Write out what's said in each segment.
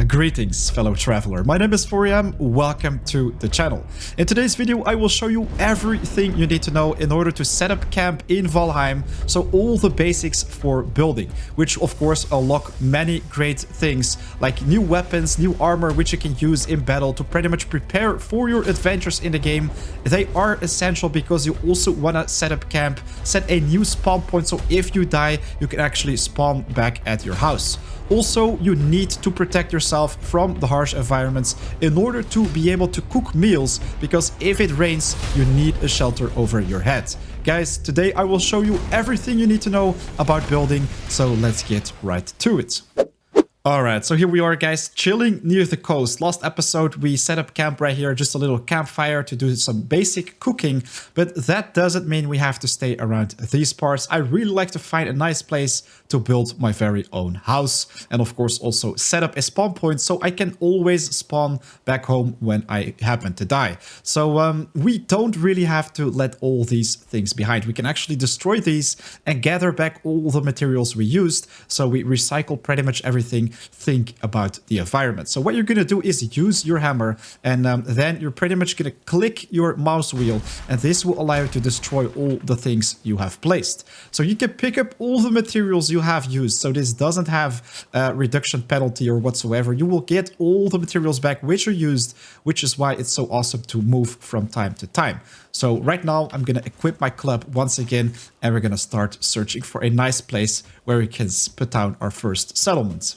Greetings, fellow traveler. My name is 4am. Welcome to the channel. In today's video, I will show you everything you need to know in order to set up camp in Valheim. So all the basics for building, which of course unlock many great things like new weapons, new armor, which you can use in battle to pretty much prepare for your adventures in the game. They are essential because you also want to set up camp, set a new spawn point. So if you die, you can actually spawn back at your house. Also, you need to protect yourself from the harsh environments in order to be able to cook meals, because if it rains, you need a shelter over your head. Guys, today I will show you everything you need to know about building, so let's get right to it. Alright, so here we are, guys, chilling near the coast. Last episode, we set up camp right here, just a little campfire to do some basic cooking, but that doesn't mean we have to stay around these parts. I really like to find a nice place to build my very own house, and of course also set up a spawn point so I can always spawn back home when I happen to die. So we don't really have to let all these things behind. We can actually destroy these and gather back all the materials we used, so we recycle pretty much everything. Think about the environment. So what you're going to do is use your hammer, and then you're pretty much going to click your mouse wheel, and this will allow you to destroy all the things you have placed. So you can pick up all the materials you have used. So this doesn't have a reduction penalty or whatsoever. You will get all the materials back which are used, which is why it's so awesome to move from time to time. So right now I'm going to equip my club once again, and we're going to start searching for a nice place where we can put down our first settlement.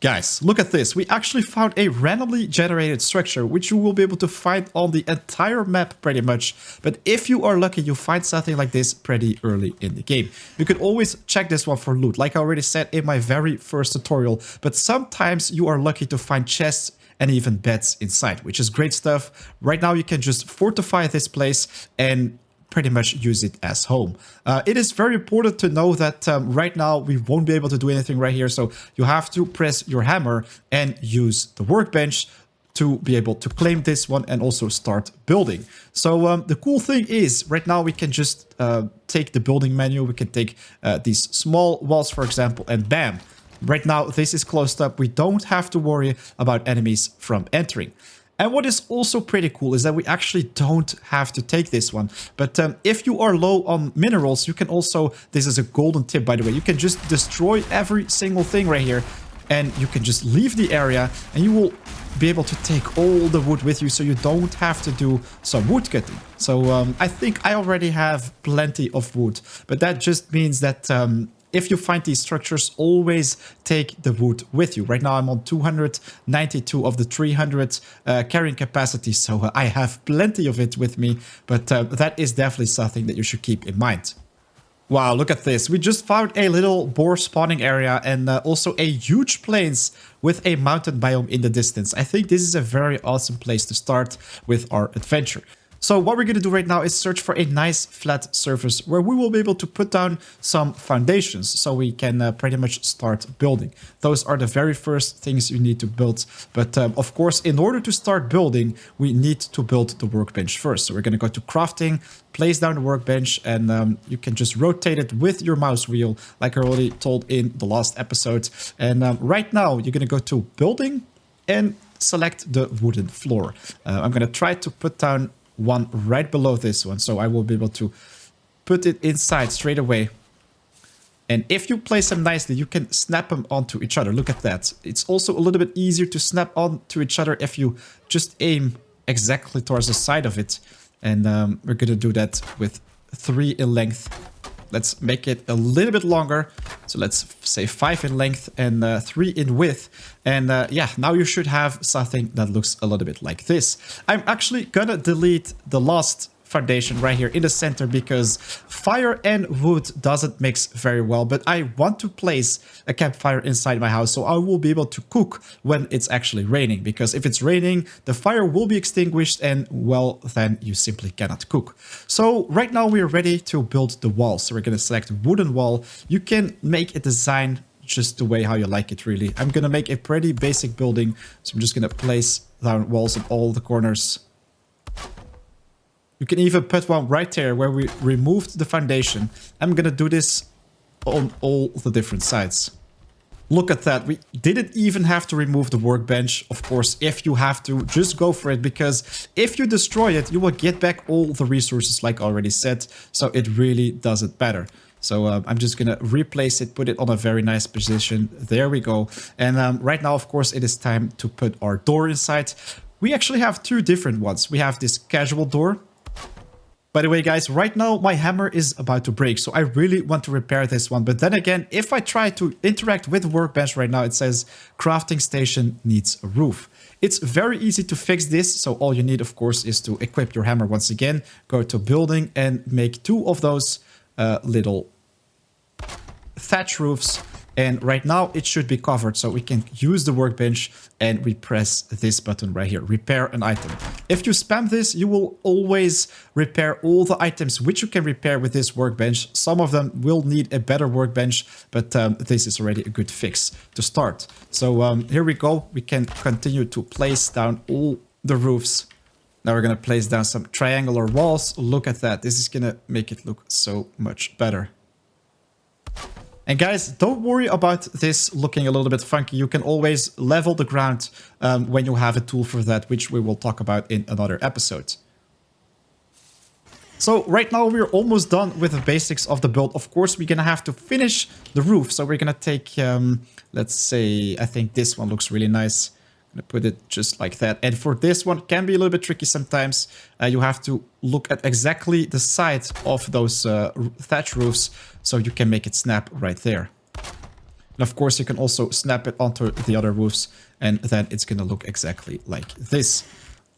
Guys, look at this. We actually found a randomly generated structure, which you will be able to find on the entire map pretty much. But if you are lucky, you find something like this pretty early in the game. You can always check this one for loot, like I already said in my very first tutorial. But sometimes you are lucky to find chests and even beds inside, which is great stuff. Right now, you can just fortify this place and pretty much use it as home. It is very important to know that right now we won't be able to do anything right here, so you have to press your hammer and use the workbench to be able to claim this one and also start building. So the cool thing is right now we can just take the building menu, we can take these small walls, for example, and bam, right now this is closed up. We don't have to worry about enemies from entering. And what is also pretty cool is that we actually don't have to take this one. But if you are low on minerals, you can also, this is a golden tip by the way, you can just destroy every single thing right here. And you can just leave the area and you will be able to take all the wood with you, so you don't have to do some wood cutting. So I think I already have plenty of wood, but that just means that if you find these structures, always take the wood with you. Right now I'm on 292 of the 300 carrying capacity, so I have plenty of it with me, but that is definitely something that you should keep in mind. Wow, look at this. We just found a little boar spawning area and also a huge plains with a mountain biome in the distance. I think this is a very awesome place to start with our adventure. So what we're going to do right now is search for a nice flat surface where we will be able to put down some foundations so we can pretty much start building. Those are the very first things you need to build. But of course, in order to start building, we need to build the workbench first. So we're going to go to crafting, place down the workbench, and you can just rotate it with your mouse wheel, like I already told in the last episode. And right now, you're going to go to building and select the wooden floor. I'm going to try to put down one right below this one, so I will be able to put it inside straight away. And if you place them nicely, you can snap them onto each other. Look at that. It's also a little bit easier to snap onto each other if you just aim exactly towards the side of it. And we're gonna do that with 3 in length. Let's make it a little bit longer. So let's say 5 in length and 3 in width. And yeah, now you should have something that looks a little bit like this. I'm actually gonna delete the last foundation right here in the center because fire and wood doesn't mix very well, but I want to place a campfire inside my house so I will be able to cook when it's actually raining, because if it's raining the fire will be extinguished and well then you simply cannot cook. So right now we are ready to build the wall. So we're going to select wooden wall. You can make a design just the way how you like it really. I'm going to make a pretty basic building, so I'm just going to place down walls in all the corners. You can even put one right there where we removed the foundation. I'm gonna do this on all the different sides. Look at that. We didn't even have to remove the workbench. Of course, if you have to, just go for it, because if you destroy it, you will get back all the resources like I already said. So it really doesn't matter. So I'm just going to replace it, put it on a very nice position. There we go. And right now, of course, it is time to put our door inside. We actually have two different ones. We have this casual door. By the way, guys, right now my hammer is about to break, so I really want to repair this one. But then again, if I try to interact with the workbench right now, it says crafting station needs a roof. It's very easy to fix this, so all you need, of course, is to equip your hammer once again, go to building and make 2 of those little thatch roofs. And right now it should be covered, so we can use the workbench and we press this button right here, repair an item. If you spam this, you will always repair all the items which you can repair with this workbench. Some of them will need a better workbench, but this is already a good fix to start. So here we go. We can continue to place down all the roofs. Now we're going to place down some triangular walls. Look at that. This is going to make it look so much better. And guys, don't worry about this looking a little bit funky. You can always level the ground when you have a tool for that, which we will talk about in another episode. So right now we're almost done with the basics of the build. Of course, we're going to have to finish the roof. So we're going to take, let's say, I think this one looks really nice. I'm going to put it just like that. And for this one, it can be a little bit tricky sometimes. You have to look at exactly the side of those thatch roofs so you can make it snap right there. And of course, you can also snap it onto the other roofs and then it's going to look exactly like this.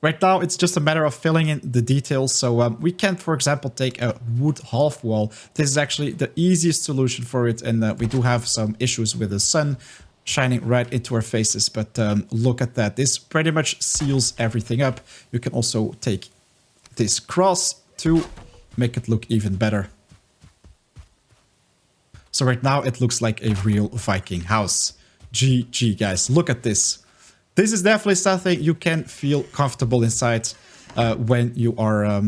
Right now, it's just a matter of filling in the details. So we can, for example, take a wood half wall. This is actually the easiest solution for it. And we do have some issues with the sun shining right into our faces. But look at that. This pretty much seals everything up. You can also take this cross to make it look even better. So right now it looks like a real Viking house. GG, guys. Look at this. This is definitely something you can feel comfortable inside when you are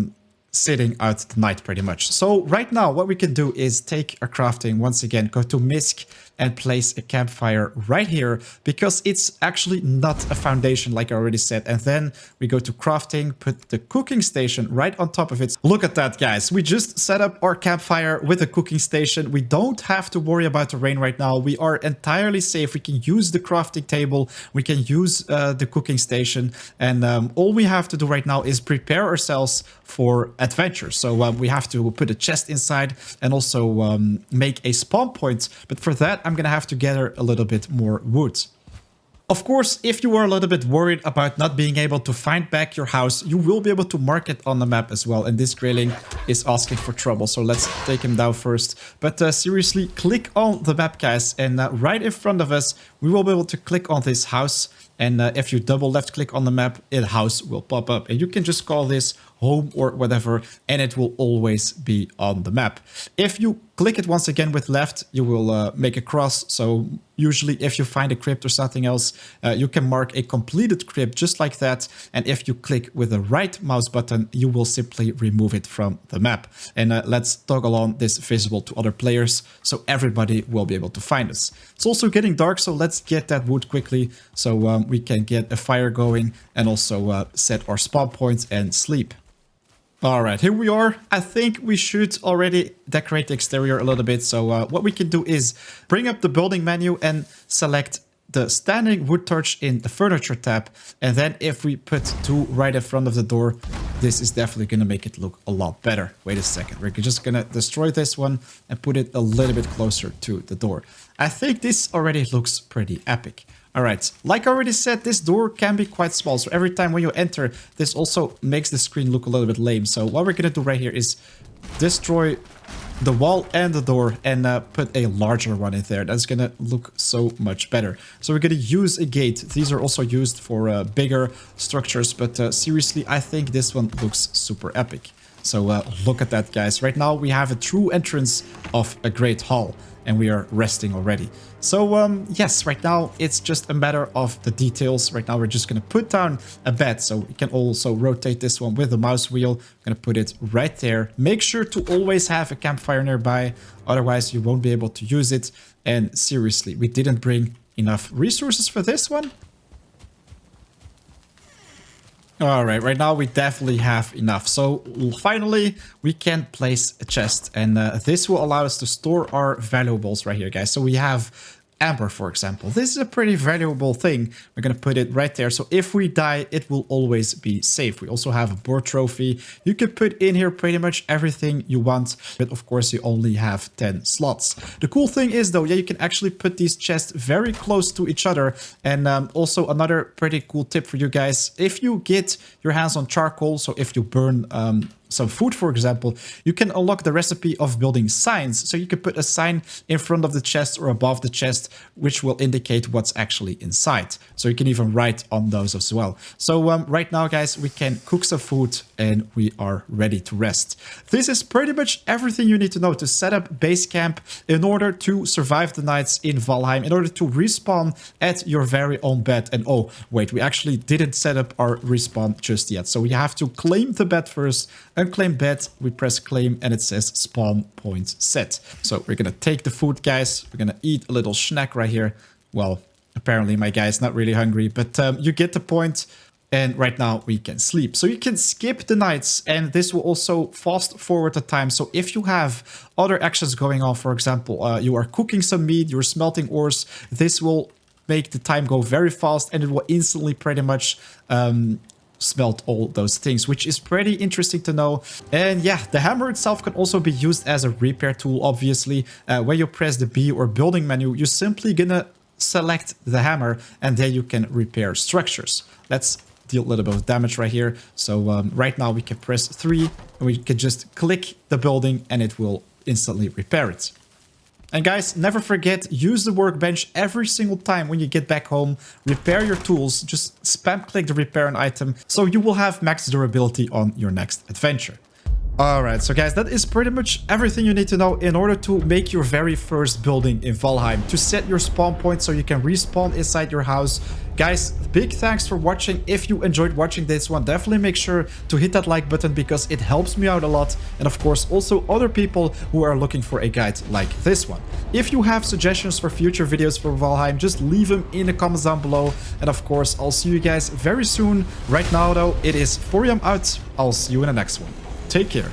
sitting out the night pretty much. So right now what we can do is take our crafting once again, go to misc and place a campfire right here because it's actually not a foundation like I already said. And then we go to crafting, put the cooking station right on top of it. Look at that, guys. We just set up our campfire with a cooking station. We don't have to worry about the rain right now. We are entirely safe. We can use the crafting table. We can use the cooking station. And all we have to do right now is prepare ourselves for adventure. So we have to put a chest inside and also make a spawn point. But for that, I'm going to have to gather a little bit more wood. Of course, if you are a little bit worried about not being able to find back your house, you will be able to mark it on the map as well. And this grayling is asking for trouble. So let's take him down first. But seriously, click on the map, guys. And right in front of us, we will be able to click on this house. And if you double left click on the map, a house will pop up. And you can just call this home or whatever, and it will always be on the map. If you click it once again with left, you will make a cross. So usually if you find a crypt or something else, you can mark a completed crypt just like that. And if you click with the right mouse button, you will simply remove it from the map. And let's toggle on this visible to other players so everybody will be able to find us. It's also getting dark, so let's get that wood quickly so we can get a fire going and also set our spawn points and sleep. All right, here we are. I think we should already decorate the exterior a little bit. So what we can do is bring up the building menu and select the standing wood torch in the furniture tab. And then if we put 2 right in front of the door, this is definitely going to make it look a lot better. Wait a second. We're just going to destroy this one and put it a little bit closer to the door. I think this already looks pretty epic. All right, like I already said, this door can be quite small. So every time when you enter, this also makes the screen look a little bit lame. So what we're going to do right here is destroy the wall and the door and put a larger one in there. That's going to look so much better. So we're going to use a gate. These are also used for bigger structures. But seriously, I think this one looks super epic. So look at that, guys. Right now we have a true entrance of a great hall. and we are resting already. So yes, right now it's just a matter of the details. Right now we're just going to put down a bed, so we can also rotate this one with the mouse wheel. I'm going to put it right there. Make sure to always have a campfire nearby, otherwise you won't be able to use it. And seriously, we didn't bring enough resources for this one. All right, right now we definitely have enough. So finally, we can place a chest, and this will allow us to store our valuables right here, guys. So we have amber, for example. This is a pretty valuable thing. We're going to put it right there. So if we die, it will always be safe. We also have a board trophy. You can put in here pretty much everything you want, but of course you only have 10 slots. The cool thing is though, yeah, you can actually put these chests very close to each other. And also another pretty cool tip for you guys, if you get your hands on charcoal, so if you burn some food, for example, you can unlock the recipe of building signs. So you can put a sign in front of the chest or above the chest, which will indicate what's actually inside. So you can even write on those as well. So right now, guys, we can cook some food and we are ready to rest. This is pretty much everything you need to know to set up base camp in order to survive the nights in Valheim, in order to respawn at your very own bed. And oh, wait, we actually didn't set up our respawn just yet. So we have to claim the bed first. Unclaim bed, we press claim and it says spawn point set. So we're gonna take the food, guys. We're gonna eat a little snack right here. Well, apparently my guy's not really hungry, but you get the point. And right now we can sleep. So you can skip the nights, and this will also fast forward the time. So if you have other actions going on, for example, you are cooking some meat, you're smelting ores, this will make the time go very fast and it will instantly pretty much smelt all those things, which is pretty interesting to know. And yeah, the hammer itself can also be used as a repair tool, obviously. When you press the B or building menu, you're simply gonna select the hammer and then you can repair structures. Let's deal a little bit of damage right here. So right now we can press 3 and we can just click the building and it will instantly repair it. And guys, never forget, use the workbench every single time when you get back home. Repair your tools, just spam click the repair an item, so you will have max durability on your next adventure. Alright, so guys, that is pretty much everything you need to know in order to make your very first building in Valheim. To set your spawn point so you can respawn inside your house. Guys, big thanks for watching. If you enjoyed watching this one, definitely make sure to hit that like button because it helps me out a lot. And of course, also other people who are looking for a guide like this one. If you have suggestions for future videos for Valheim, just leave them in the comments down below. And of course, I'll see you guys very soon. Right now, though, it is 4am out. I'll see you in the next one. Take care.